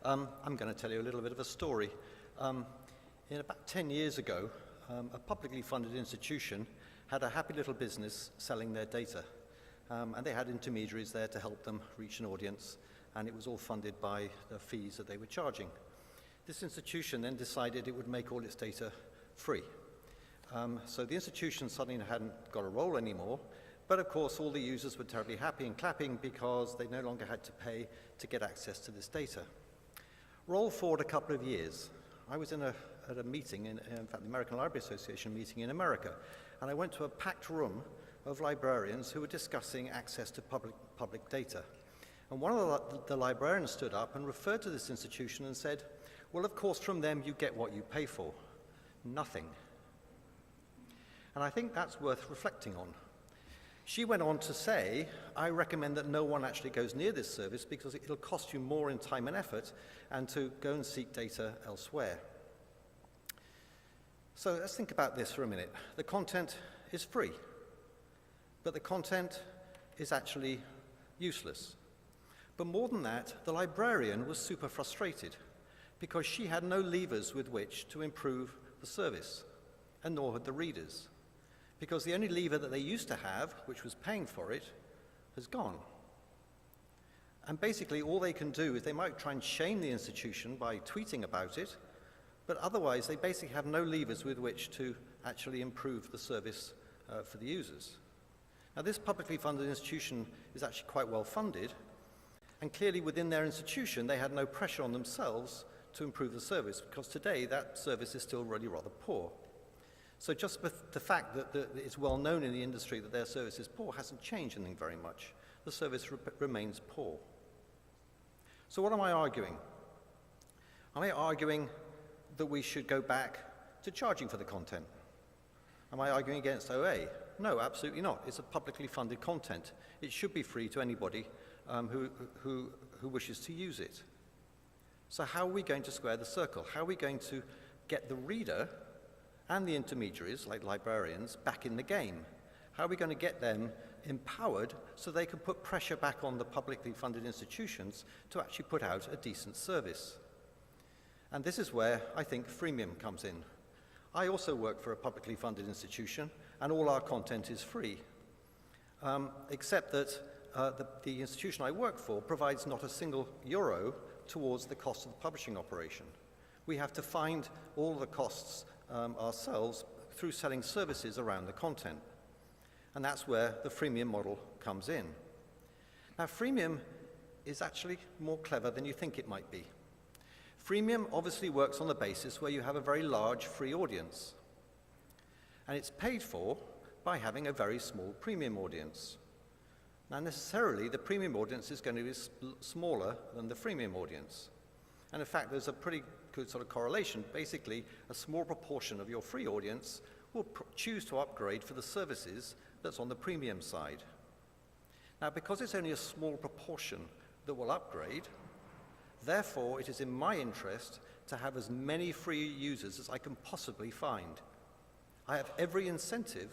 I'm going to tell you a little bit of a story. About 10 years ago, a publicly funded institution had a happy little business selling their data. And they had intermediaries there to help them reach an audience, and it was all funded by the fees that they were charging. This institution then decided it would make all its data free. So the institution suddenly hadn't got a role anymore, but of course all the users were terribly happy and clapping because they no longer had to pay to get access to this data. Roll forward a couple of years. I was at a meeting, in fact the American Library Association meeting in America, and I went to a packed room of librarians who were discussing access to public data. And one of the librarians stood up and referred to this institution and said, well, of course, from them you get what you pay for. Nothing. And I think that's worth reflecting on. She went on to say, I recommend that no one actually goes near this service because it'll cost you more in time and effort and to go and seek data elsewhere. So let's think about this for a minute. The content is free, but the content is actually useless. But more than that, the librarian was super frustrated because she had no levers with which to improve the service, and nor had the readers, because the only lever that they used to have, which was paying for it, has gone. And basically all they can do is they might try and shame the institution by tweeting about it, but otherwise they basically have no levers with which to actually improve the service for the users. Now this publicly funded institution is actually quite well funded, and clearly within their institution they had no pressure on themselves to improve the service, because today that service is still really rather poor. So just the fact that it's well known in the industry that their service is poor hasn't changed anything very much. The service remains poor. So what am I arguing? Am I arguing that we should go back to charging for the content? Am I arguing against OA? No, absolutely not. It's a publicly funded content. It should be free to anybody who wishes to use it. So how are we going to square the circle? How are we going to get the reader and the intermediaries, like librarians, back in the game? How are we going to get them empowered so they can put pressure back on the publicly funded institutions to actually put out a decent service? And this is where I think freemium comes in. I also work for a publicly funded institution, and all our content is free, except that the institution I work for provides not a single euro towards the cost of the publishing operation. We have to find all the costs ourselves through selling services around the content. And that's where the freemium model comes in. Now, freemium is actually more clever than you think it might be. Freemium obviously works on the basis where you have a very large free audience. And it's paid for by having a very small premium audience. Now, necessarily, the premium audience is going to be smaller than the freemium audience. And in fact, there's a pretty good sort of correlation. Basically, a small proportion of your free audience will choose to upgrade for the services that's on the premium side. Now, because it's only a small proportion that will upgrade, therefore, it is in my interest to have as many free users as I can possibly find. I have every incentive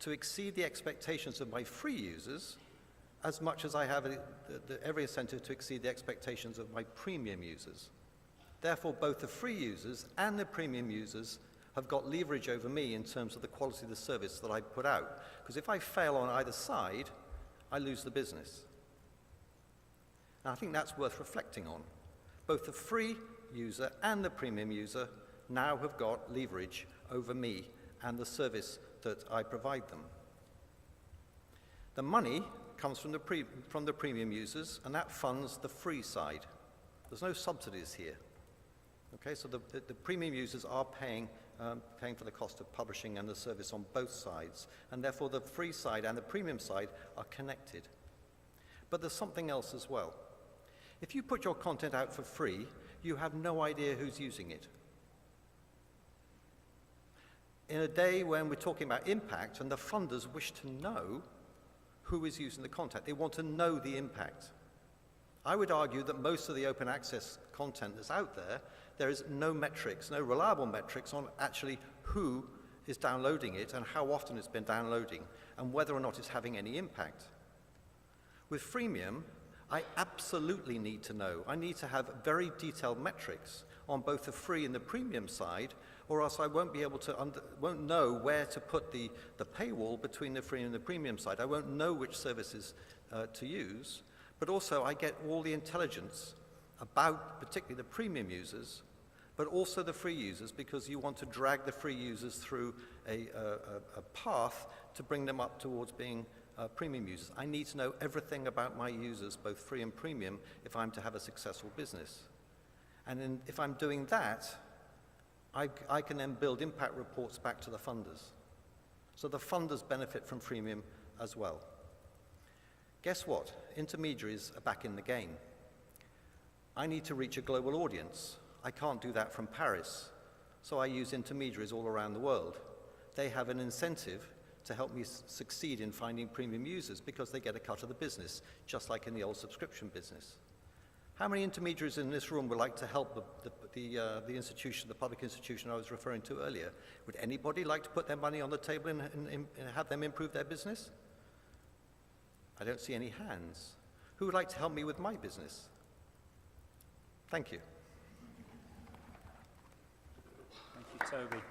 to exceed the expectations of my free users as much as I have every incentive to exceed the expectations of my premium users. Therefore, both the free users and the premium users have got leverage over me in terms of the quality of the service that I put out. Because if I fail on either side, I lose the business. And I think that's worth reflecting on. Both the free user and the premium user now have got leverage over me and the service that I provide them. The money comes from the premium users, and that funds the free side. There's no subsidies here. Okay, so the premium users are paying for the cost of publishing and the service on both sides, and therefore the free side and the premium side are connected. But there's something else as well. If you put your content out for free, you have no idea who's using it. In a day when we're talking about impact and the funders wish to know who is using the content, they want to know the impact. I would argue that most of the open access content that's out there, there is no metrics, no reliable metrics on actually who is downloading it and how often it's been downloading and whether or not it's having any impact. With freemium, I absolutely need to know. I need to have very detailed metrics on both the free and the premium side, or else I won't be able to, won't know where to put the paywall between the free and the premium side. I won't know which services to use, but also I get all the intelligence about particularly the premium users, but also the free users, because you want to drag the free users through a path to bring them up towards being premium users. I need to know everything about my users, both free and premium, if I'm to have a successful business. And if I'm doing that, I can then build impact reports back to the funders. So the funders benefit from freemium as well. Guess what? Intermediaries are back in the game. I need to reach a global audience. I can't do that from Paris, so I use intermediaries all around the world. They have an incentive to help me succeed in finding premium users because they get a cut of the business, just like in the old subscription business. How many intermediaries in this room would like to help the institution, the public institution I was referring to earlier? Would anybody like to put their money on the table and have them improve their business? I don't see any hands. Who would like to help me with my business? Thank you. Thank you, Toby.